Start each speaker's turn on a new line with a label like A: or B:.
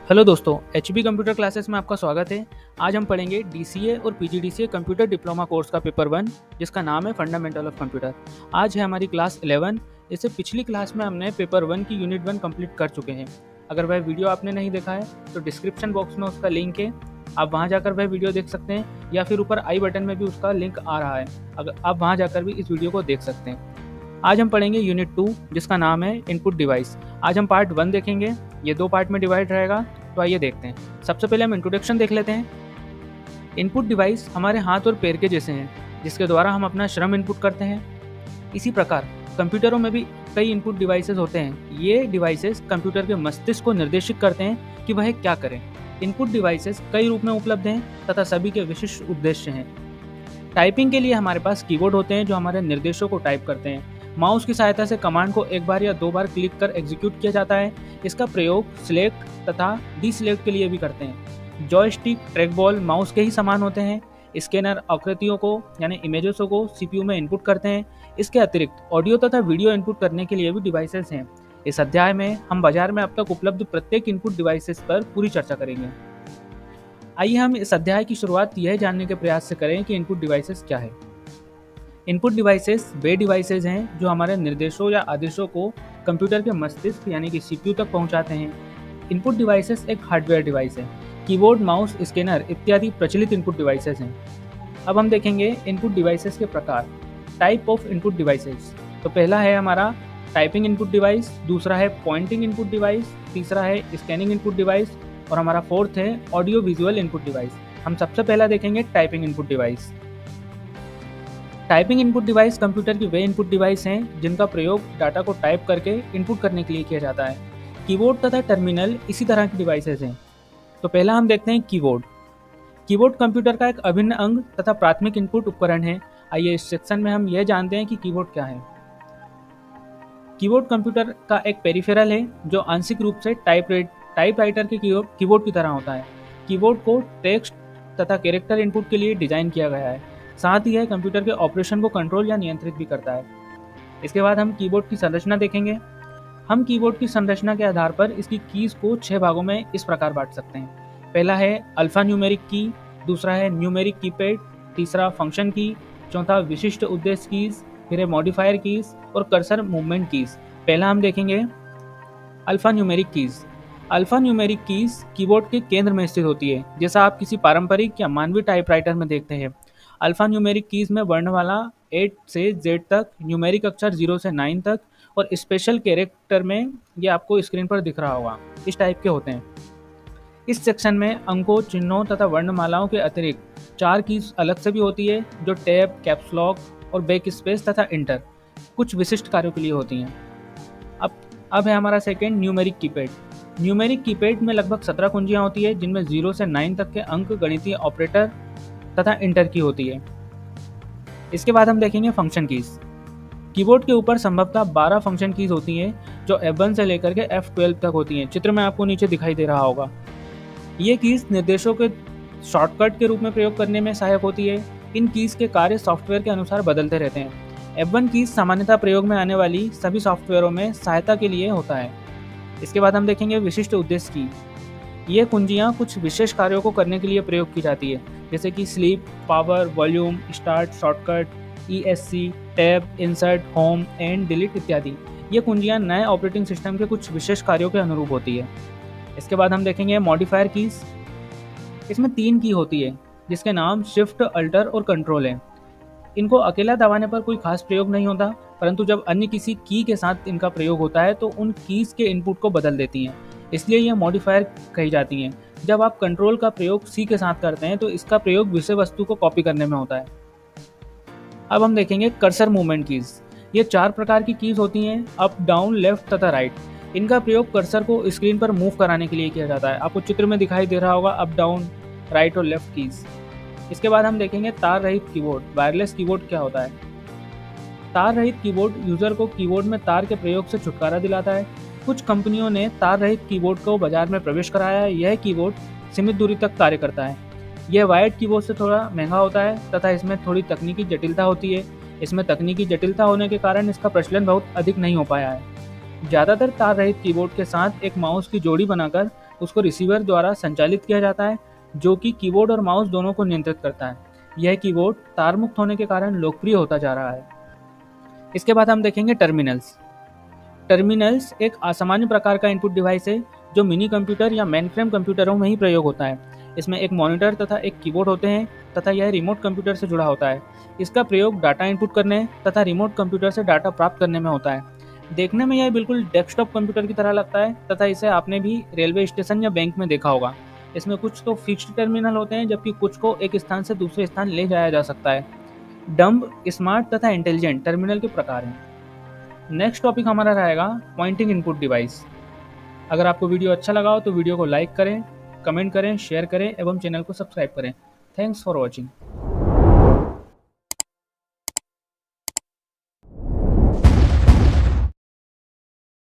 A: Hello दोस्तों, HP computer classes में आपका स्वागत है। आज हम पढ़ेंगे डीसीए और पीजीडीसीए कंप्यूटर डिप्लोमा कोर्स का पेपर 1, जिसका नाम है फंडामेंटल ऑफ कंप्यूटर। आज है हमारी क्लास 11। इससे पिछली क्लास में हमने पेपर 1 की यूनिट 1 कंप्लीट कर चुके हैं। अगर वह वीडियो आपने नहीं देखा है तो डिस्क्रिप्शन बॉक्स में उसका लिंक है, आप वहाँ जाकर वह वीडियो देख सकते हैं, या फिर ऊपर आई बटन में भी उसका लिंक आ रहा है, अगर आप वहाँ जाकर भी इस वीडियो को देख सकते हैं। आज हम पढ़ेंगे यूनिट 2, जिसका नाम है इनपुट डिवाइस। आज हम पार्ट 1 देखेंगे, ये 2 पार्ट में डिवाइड रहेगा। तो आइए देखते हैं। सबसे पहले हम इंट्रोडक्शन देख लेते हैं। इनपुट डिवाइस हमारे हाथ और पैर के जैसे हैं, जिसके द्वारा हम अपना श्रम इनपुट करते हैं। इसी प्रकार कंप्यूटरों में भी कई इनपुट डिवाइसेस होते हैं। ये डिवाइसेस कंप्यूटर के मस्तिष्क को निर्देशित करते हैं कि वह क्या करें। इनपुट डिवाइसेस कई रूप में उपलब्ध हैं तथा सभी के विशिष्ट उद्देश्य हैं। टाइपिंग के लिए हमारे पास कीबोर्ड होते हैं जो हमारे निर्देशों को टाइप करते हैं। माउस की सहायता से कमांड को एक बार या 2 बार क्लिक कर एग्जीक्यूट किया जाता है। इसका प्रयोग सिलेक्ट तथा डीसिलेक्ट के लिए भी करते हैं। जॉयस्टिक, ट्रैक बॉल माउस के ही समान होते हैं। स्कैनर आकृतियों को यानी इमेजेसों को सीपीयू में इनपुट करते हैं। इसके अतिरिक्त ऑडियो तथा वीडियो इनपुट करने के लिए भी डिवाइसेस हैं। इस अध्याय में हम बाजार में अब तक उपलब्ध प्रत्येक इनपुट डिवाइसेस पर पूरी चर्चा करेंगे। आइए हम इस अध्याय की शुरुआत यह जानने के प्रयास से करें कि इनपुट डिवाइसेस क्या है। इनपुट डिवाइसेस वे डिवाइसेस हैं जो हमारे निर्देशों या आदेशों को कंप्यूटर के मस्तिष्क यानी कि सीपीयू तक पहुंचाते हैं। इनपुट डिवाइसेस एक हार्डवेयर डिवाइस है। कीबोर्ड, माउस, स्कैनर इत्यादि प्रचलित इनपुट डिवाइसेस हैं। अब हम देखेंगे इनपुट डिवाइसेस के प्रकार, टाइप ऑफ इनपुट डिवाइसेस। तो पहला है हमारा टाइपिंग इनपुट डिवाइस, दूसरा है पॉइंटिंग इनपुट डिवाइस, तीसरा है स्कैनिंग इनपुट डिवाइस और हमारा फोर्थ है ऑडियो विजुअल इनपुट डिवाइस। हम सबसे पहला देखेंगे typing input device. Typing input device computer की वे इनपुट डिवाइस हैं जिनका प्रयोग डाटा को टाइप करके इनपुट करने के लिए किया जाता है। कीबोर्ड तथा टर्मिनल इसी तरह की डिवाइसेस हैं। तो पहला हम देखते हैं कीबोर्ड। कीबोर्ड कंप्यूटर का एक अभिन्न अंग तथा प्राथमिक इनपुट उपकरण है। आइए इस सेक्शन में हम यह जानते हैं कि कीबोर्ड क्या है। कीबोर्ड कंप्यूटर का एक पेरिफेरल है जो आंशिक रूप से टाइपराइटर के कीबोर्ड की तरह होता है। कीबोर्ड को टेक्स्ट तथा कैरेक्टर इनपुट के लिए डिजाइन किया गया है। साथ ही यह कंप्यूटर के ऑपरेशन को कंट्रोल या नियंत्रित भी करता है। इसके बाद हम कीबोर्ड की संरचना देखेंगे। हम कीबोर्ड की संरचना के आधार पर इसकी कीज को 6 भागों में इस प्रकार बांट सकते हैं। पहला है अल्फा न्यूमेरिक की, दूसरा है न्यूमेरिक कीपैड, तीसरा फंक्शन की, चौथा विशिष्ट उद्देश्य कीज, फिर है मॉडिफायर कीज और कर्सर मूवमेंट कीज। पहला हम देखेंगे alpha numeric keys. Alpha numeric keys keyboard के केंद्र में स्थित होती है, जैसा आप किसी पारंपरिक या मानवीय टाइपराइटर में देखते हैं। अल्फा न्यूमेरिक कीज में वर्णमाला A से Z तक, न्यूमेरिक अक्षर 0 से 9 तक और स्पेशल कैरेक्टर में, ये आपको स्क्रीन पर दिख रहा होगा, इस टाइप के होते हैं। इस सेक्शन में अंकों, चिन्हों तथा वर्णमालाओं के अतिरिक्त 4 कीज अलग से भी होती है, जो टैब, कैप्स लॉक और बैक स्पेस तथा इंटर कुछ विशिष्ट कार्यों के लिए होती हैं। अब है हमारा second numeric keypad. Numeric keypad में लगभग 17 कुंजियाँ होती है, जिनमें 0 से 9 तक के अंक गणितीय ऑपरेटर तथा इंटर की होती है। इसके बाद हम देखेंगे फंक्शन कीज। कीबोर्ड के ऊपर संभवतः 12 फंक्शन कीज होती हैं जो F1 से लेकर के F12 तक होती हैं। चित्र में आपको नीचे दिखाई दे रहा होगा। ये कीज निर्देशों के शॉर्टकट के रूप में प्रयोग करने में सहायक होती है। इन कीज के कार्य सॉफ्टवेयर के अनुसार बदलते रहते हैं। F1 कीज सामान्यतः प्रयोग में आने वाली सभी सॉफ्टवेयरों में सहायता के लिए होता है। इसके बाद हम देखेंगे विशिष्ट उद्देश्य की। ये कुंजियाँ कुछ विशेष कार्यों को करने के लिए प्रयोग की जाती है, जैसे कि sleep, power, volume, start, shortcut, ESC, tab, insert, home and delete इत्यादि। ये कुंजियाँ नए ऑपरेटिंग सिस्टम के कुछ विशेष कार्यों के अनुरूप होती है। इसके बाद हम देखेंगे मॉडिफायर कीज। इसमें 3 की होती है, जिसके नाम शिफ्ट, अल्टर और कंट्रोल है। इनको अकेला दबाने पर कोई खास प्रयोग नहीं होता, परंतु जब अन्य किसी की के साथ इनका प्रयोग होता है तो उन कीज के इनपुट को बदल देती हैं, इसलिए यह मॉडिफायर कही जाती हैं। जब आप कंट्रोल का प्रयोग सी के साथ करते हैं तो इसका प्रयोग विषय वस्तु को कॉपी करने में होता है। अब हम देखेंगे कर्सर मूवमेंट कीज। ये 4 प्रकार की कीज होती हैं, अप, डाउन, लेफ्ट तथा राइट। इनका प्रयोग कर्सर को स्क्रीन पर मूव कराने के लिए किया जाता है। आपको चित्र में दिखाई दे रहा होगा अप, डाउन, राइट और लेफ्ट कीज। इसके बाद हम देखेंगे तार रहित कीबोर्ड। वायरलेस कीबोर्ड क्या होता है? तार रहित कीबोर्ड यूजर को कीबोर्ड में तार के प्रयोग से छुटकारा दिलाता है। कुछ कंपनियों ने तार रहित कीबोर्ड को बाजार में प्रवेश कराया है। यह कीबोर्ड सीमित दूरी तक कार्य करता है। यह वायर्ड कीबोर्ड से थोड़ा महंगा होता है तथा इसमें थोड़ी तकनीकी जटिलता होती है। इसमें तकनीकी जटिलता होने के कारण इसका प्रचलन बहुत अधिक नहीं हो पाया है। ज़्यादातर तार रहित कीबोर्ड के साथ एक माउस की जोड़ी बनाकर उसको रिसीवर द्वारा संचालित किया जाता है, जो कि कीबोर्ड और माउस दोनों को नियंत्रित करता है। यह कीबोर्ड तार मुक्त होने के कारण लोकप्रिय होता जा रहा है। इसके बाद हम देखेंगे टर्मिनल्स। टर्मिनल्स एक असामान्य प्रकार का इनपुट डिवाइस है जो मिनी कंप्यूटर या मेनफ्रेम कंप्यूटरों में ही प्रयोग होता है। इसमें एक मॉनिटर तथा एक कीबोर्ड होते हैं तथा यह रिमोट कंप्यूटर से जुड़ा होता है। इसका प्रयोग डाटा इनपुट करने तथा रिमोट कंप्यूटर से डाटा प्राप्त करने में होता है। देखने में यह बिल्कुल डेस्कटॉप कंप्यूटर की तरह लगता है तथा इसे आपने भी रेलवे स्टेशन या बैंक में देखा होगा। इसमें कुछ तो फिक्स्ड टर्मिनल होते हैं, जबकि कुछ को एक स्थान से दूसरे स्थान ले जाया जा सकता है। डम्ब, स्मार्ट तथा इंटेलिजेंट टर्मिनल के प्रकार हैं। नेक्स्ट टॉपिक हमारा रहेगा पॉइंटिंग इनपुट डिवाइस। अगर आपको वीडियो अच्छा लगा हो तो वीडियो को लाइक करें, कमेंट करें, शेयर करें एवं चैनल को सब्सक्राइब करें। Thanks for watching.